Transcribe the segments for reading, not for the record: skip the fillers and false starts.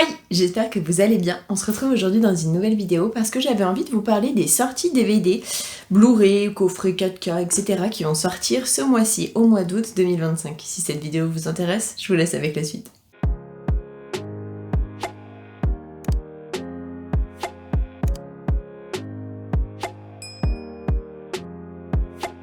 Hi, j'espère que vous allez bien. On se retrouve aujourd'hui dans une nouvelle vidéo parce que j'avais envie de vous parler des sorties DVD, Blu-ray, coffret 4K, etc. qui vont sortir ce mois-ci, au mois d'août 2025. Si cette vidéo vous intéresse, je vous laisse avec la suite.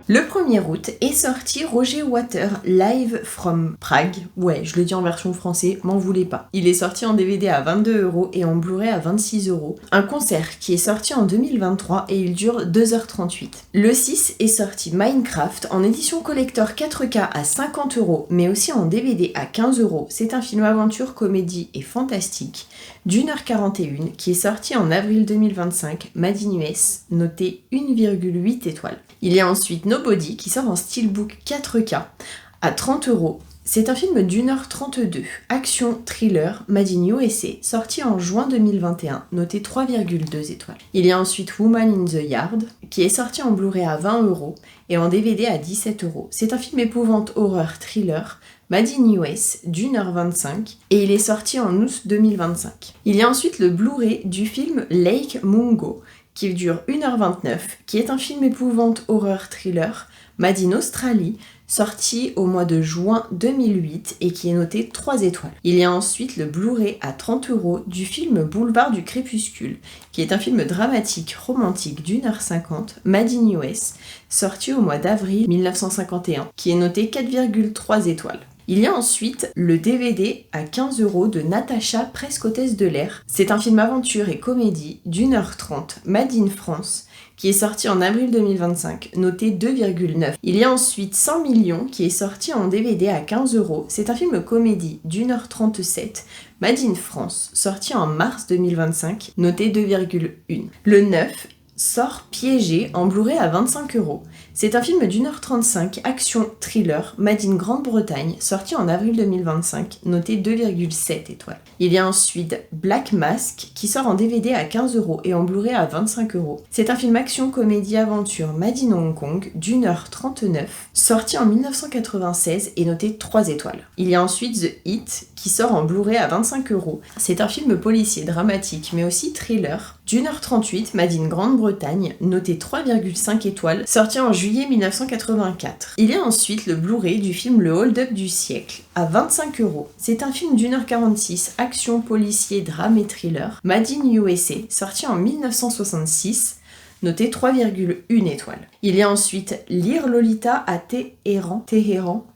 Le 1er août est sorti Roger Waters Live from Prague. Ouais, je le dis en version français, m'en voulez pas. Il est sorti en DVD à 22€ et en Blu-ray à 26€. Un concert qui est sorti en 2023 et il dure 2h38. Le 6 est sorti Minecraft en édition collector 4K à 50€, mais aussi en DVD à 15€. C'est un film aventure, comédie et fantastique d'1h41 qui est sorti en avril 2025, Made in US, noté 1,8 étoiles. Il y a ensuite Nobody qui sort en steelbook 4K à 30€. C'est un film d'1h32, action thriller Made in USA, sorti en juin 2021, noté 3,2 étoiles. Il y a ensuite Woman in the Yard qui est sorti en Blu-ray à 20€ et en DVD à 17€. C'est un film épouvante horreur thriller Made in US d'1h25 et il est sorti en août 2025. Il y a ensuite le Blu-ray du film Lake Mungo qui dure 1h29, qui est un film épouvante horreur thriller Made in Australie, sorti au mois de juin 2008 et qui est noté 3 étoiles. Il y a ensuite le Blu-ray à 30€ du film Boulevard du Crépuscule, qui est un film dramatique romantique d'1h50 Made in US, sorti au mois d'avril 1951, qui est noté 4,3 étoiles. Il y a ensuite le DVD à 15€ de Natacha, presque hôtesse de l'air. C'est un film aventure et comédie d'1h30 Made in France qui est sorti en avril 2025, noté 2,9. Il y a ensuite 100 millions qui est sorti en DVD à 15€. C'est un film comédie d'1h37 Made in France, sorti en mars 2025, noté 2,1. Le 9 sort Piégé en Blu-ray à 25€. C'est un film d'1h35, action thriller, Made in Grande-Bretagne, sorti en avril 2025, noté 2,7 étoiles. Il y a ensuite Black Mask qui sort en DVD à 15€ et en Blu-ray à 25€. C'est un film action, comédie, aventure, Made in Hong Kong, d'1h39, sorti en 1996 et noté 3 étoiles. Il y a ensuite The Hit qui sort en Blu-ray à 25€. C'est un film policier, dramatique, mais aussi thriller, d'1h38, Made in Grande-Bretagne, noté 3,5 étoiles, sorti en juillet 1984. Il y a ensuite le Blu-ray du film Le Hold-up du siècle, à 25€. C'est un film d'1h46, action, policier, drame et thriller, Made in USA, sorti en 1966, noté 3,1 étoiles. Il y a ensuite Lire Lolita à Téhéran.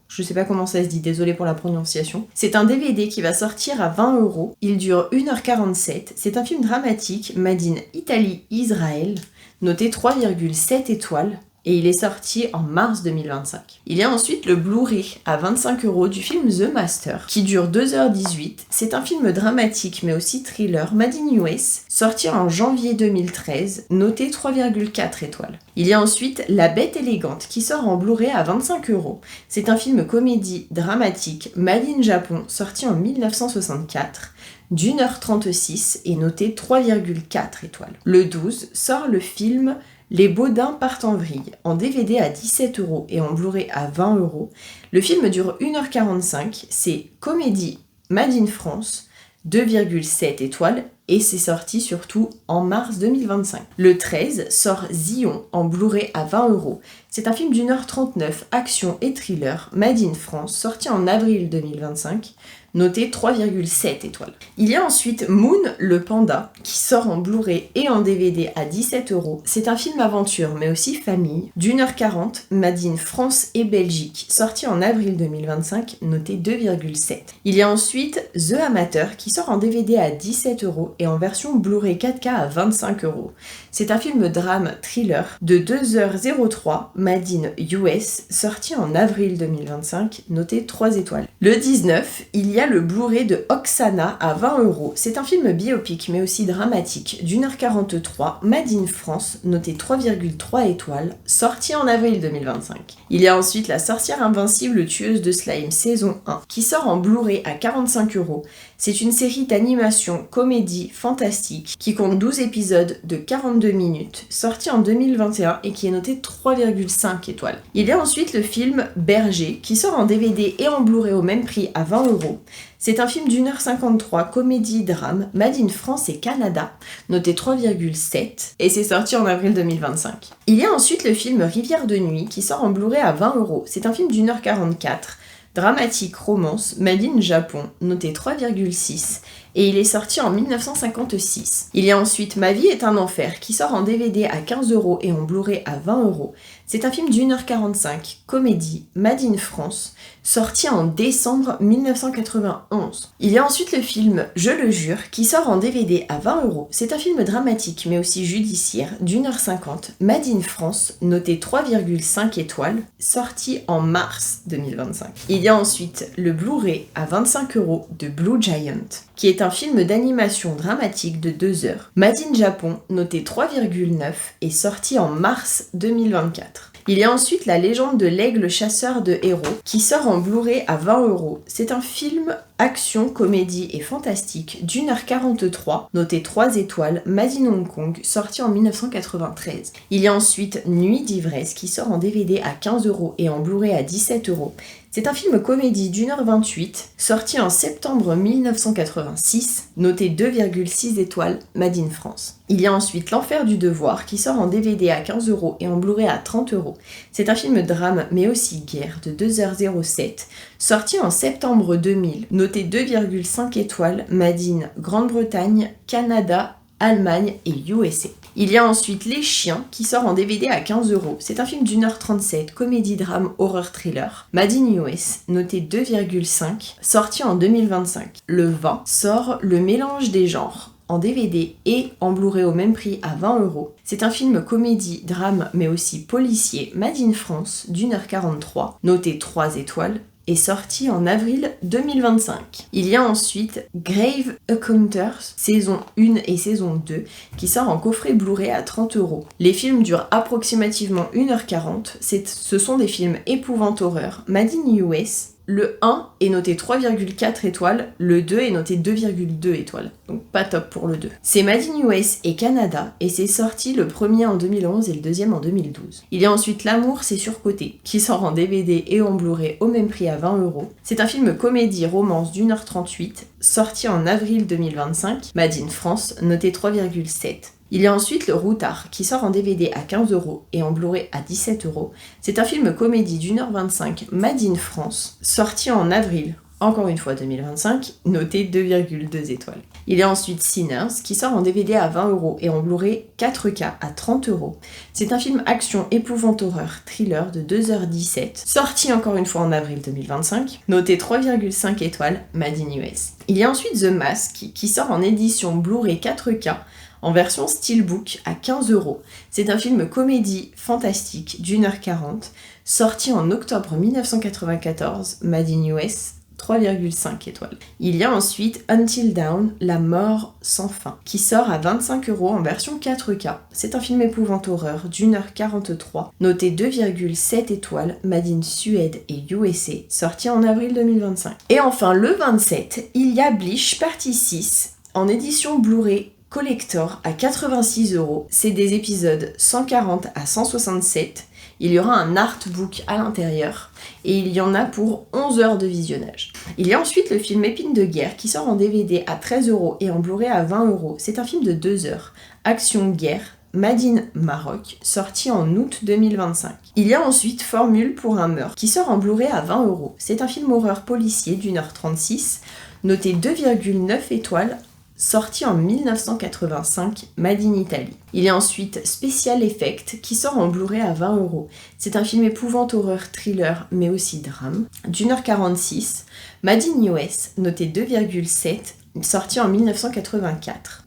Je sais pas comment ça se dit, désolé pour la prononciation. C'est un DVD qui va sortir à 20€. Il dure 1h47. C'est un film dramatique, Made in Italy, Israël, noté 3,7 étoiles. Et il est sorti en mars 2025. Il y a ensuite le Blu-ray à 25€ du film The Master, qui dure 2h18. C'est un film dramatique mais aussi thriller Made in US, sorti en janvier 2013, noté 3,4 étoiles. Il y a ensuite La Bête élégante, qui sort en Blu-ray à 25€. C'est un film comédie dramatique Made in Japon, sorti en 1964, d'1h36 et noté 3,4 étoiles. Le 12 sort le film Les Baudins partent en vrille, en DVD à 17€ et en Blu-ray à 20€. Le film dure 1h45, c'est comédie Made in France, 2,7 étoiles, et c'est sorti surtout en mars 2025. Le 13 sort Zion en Blu-ray à 20€. C'est un film d'1h39, action et thriller, Made in France, sorti en avril 2025, noté 3,7 étoiles. Il y a ensuite Moon le panda, qui sort en Blu-ray et en DVD à 17€. C'est un film aventure, mais aussi famille, d'1h40, Made in France et Belgique, sorti en avril 2025, noté 2,7. Il y a ensuite The Amateur, qui sort en DVD à 17€ et en version Blu-ray 4K à 25€. C'est un film drame thriller de 2h03, Made in US, sorti en avril 2025, noté 3 étoiles. Le 19, il y a le Blu-ray de Oksana à 20€. C'est un film biopic mais aussi dramatique d'1h43, Made in France, noté 3,3 étoiles, sorti en avril 2025. Il y a ensuite La sorcière invincible tueuse de slime saison 1 qui sort en Blu-ray à 45€. C'est une série d'animation, comédie, fantastique, qui compte 12 épisodes de 42 minutes, sorti en 2021 et qui est noté 3,5 étoiles. Il y a ensuite le film Berger, qui sort en DVD et en Blu-ray au même prix à 20 euros. C'est un film d'1h53, comédie-drame, made in France et Canada, noté 3,7, et c'est sorti en avril 2025. Il y a ensuite le film Rivière de nuit, qui sort en Blu-ray à 20 euros. C'est un film d'1h44, dramatique romance, made in Japon, noté 3,6, et il est sorti en 1956. Il y a ensuite Ma vie est un enfer, qui sort en DVD à 15 euros et en Blu-ray à 20 euros. C'est un film d'1h45, comédie, made in France, sorti en décembre 1991. Il y a ensuite le film Je le jure, qui sort en DVD à 20 euros. C'est un film dramatique, mais aussi judiciaire, d'1h50, made in France, noté 3,5 étoiles, sorti en mars 2025. Il y a ensuite le Blu-ray à 25 euros de Blue Giant, qui est un film d'animation dramatique de 2 heures. Made in Japon, noté 3,9 et sorti en mars 2024. Il y a ensuite La légende de l'aigle chasseur de héros, qui sort en Blu-ray à 20 euros. C'est un film action, comédie et fantastique d'1h43, noté 3 étoiles, made in Hong Kong, sorti en 1993. Il y a ensuite Nuit d'ivresse, qui sort en DVD à 15 euros et en Blu-ray à 17 euros. C'est un film comédie d'1h28, sorti en septembre 1986, noté 2,6 étoiles, made in France. Il y a ensuite L'enfer du devoir, qui sort en DVD à 15 euros et en Blu-ray à 30 euros. C'est un film drame, mais aussi guerre, de 2h07, sorti en septembre 2000, noté 2,5 étoiles, made in Grande-Bretagne, Canada, Allemagne et USA. Il y a ensuite Les Chiens, qui sort en DVD à 15 euros. C'est un film d'1h37, comédie-drame, horreur-thriller, made in US, noté 2,5, sorti en 2025. Le 20 sort Le mélange des genres, en DVD et en Blu-ray au même prix à 20 euros. C'est un film comédie, drame, mais aussi policier, made in France, d'1h43, noté 3 étoiles, est sorti en avril 2025. Il y a ensuite Grave Encounters, saison 1 et saison 2, qui sort en coffret Blu-ray à 30 euros. Les films durent approximativement 1h40. Ce sont des films épouvante-horreur, made in US. Le 1 est noté 3,4 étoiles, le 2 est noté 2,2 étoiles, donc pas top pour le 2. C'est made in US et Canada, et c'est sorti le premier en 2011 et le deuxième en 2012. Il y a ensuite L'amour c'est surcoté, qui sort en DVD et en Blu-ray au même prix à 20 euros. C'est un film comédie-romance d'1h38, sorti en avril 2025, made in France, noté 3,7. Il y a ensuite Le Routard, qui sort en DVD à 15 euros et en Blu-ray à 17 euros. C'est un film comédie d'1h25, made in France, sorti en avril, encore une fois 2025, noté 2,2 étoiles. Il y a ensuite Sinners, qui sort en DVD à 20 euros et en Blu-ray 4K à 30 euros. C'est un film action, épouvante, horreur, thriller de 2h17, sorti encore une fois en avril 2025, noté 3,5 étoiles, made in US. Il y a ensuite The Mask, qui sort en édition Blu-ray 4K, en version Steelbook à 15 euros. C'est un film comédie fantastique d'1h40, sorti en octobre 1994, made in US, 3,5 étoiles. Il y a ensuite Until Dawn, La mort sans fin, qui sort à 25 euros en version 4K. C'est un film épouvante-horreur d'1h43, noté 2,7 étoiles, made in Suède et USA, sorti en avril 2025. Et enfin, le 27, il y a Bleach partie 6, en édition Blu-ray collector à 86 euros. C'est des épisodes 140 à 167. Il y aura un artbook à l'intérieur et il y en a pour 11 heures de visionnage. Il y a ensuite le film Épine de guerre qui sort en DVD à 13 euros et en Blu-ray à 20 euros. C'est un film de 2 heures. Action-guerre, made in Maroc, sorti en août 2025. Il y a ensuite Formule pour un meurtre qui sort en Blu-ray à 20 euros. C'est un film horreur policier d'1h36, noté 2,9 étoiles, sorti en 1985, made in Italie. Il y a ensuite Special Effect, qui sort en Blu-ray à 20 euros. C'est un film épouvante, horreur, thriller, mais aussi drame, d'1h46, made in US, noté 2,7, sorti en 1984.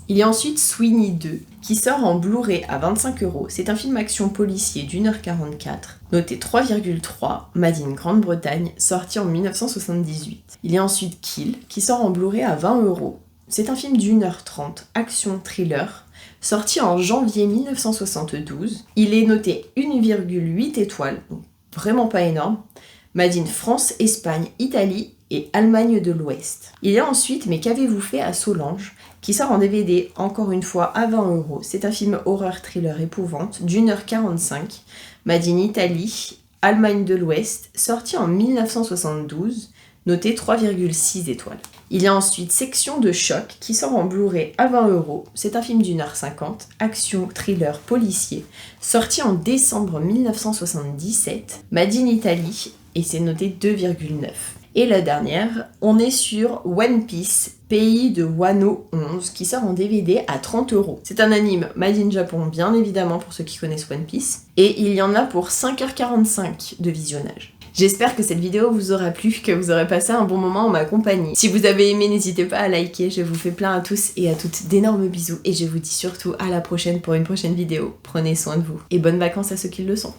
Il y a ensuite Sweeney 2, qui sort en Blu-ray à 25 euros. C'est un film action policier d'1h44, noté 3,3, made in Grande-Bretagne, sorti en 1978. Il y a ensuite Kill, qui sort en Blu-ray à 20 euros. C'est un film d'1h30, action-thriller, sorti en janvier 1972. Il est noté 1,8 étoiles, donc vraiment pas énorme, made in France, Espagne, Italie et Allemagne de l'Ouest. Il y a ensuite Mais qu'avez-vous fait à Solange qui sort en DVD, encore une fois, à 20 €. C'est un film horreur thriller épouvante d'1h45, made in Italy, Allemagne de l'Ouest, sorti en 1972, noté 3,6 étoiles. Il y a ensuite Section de choc qui sort en Blu-ray à 20 €. C'est un film d'1h50, action, thriller, policier, sorti en décembre 1977, made in Italy, et c'est noté 2,9. Et la dernière, on est sur One Piece, pays de Wano 11, qui sort en DVD à 30 €. C'est un anime made in Japon, bien évidemment, pour ceux qui connaissent One Piece. Et il y en a pour 5h45 de visionnage. J'espère que cette vidéo vous aura plu, que vous aurez passé un bon moment en ma compagnie. Si vous avez aimé, n'hésitez pas à liker. Je vous fais plein à tous et à toutes d'énormes bisous. Et je vous dis surtout à la prochaine pour une prochaine vidéo. Prenez soin de vous. Et bonnes vacances à ceux qui le sont.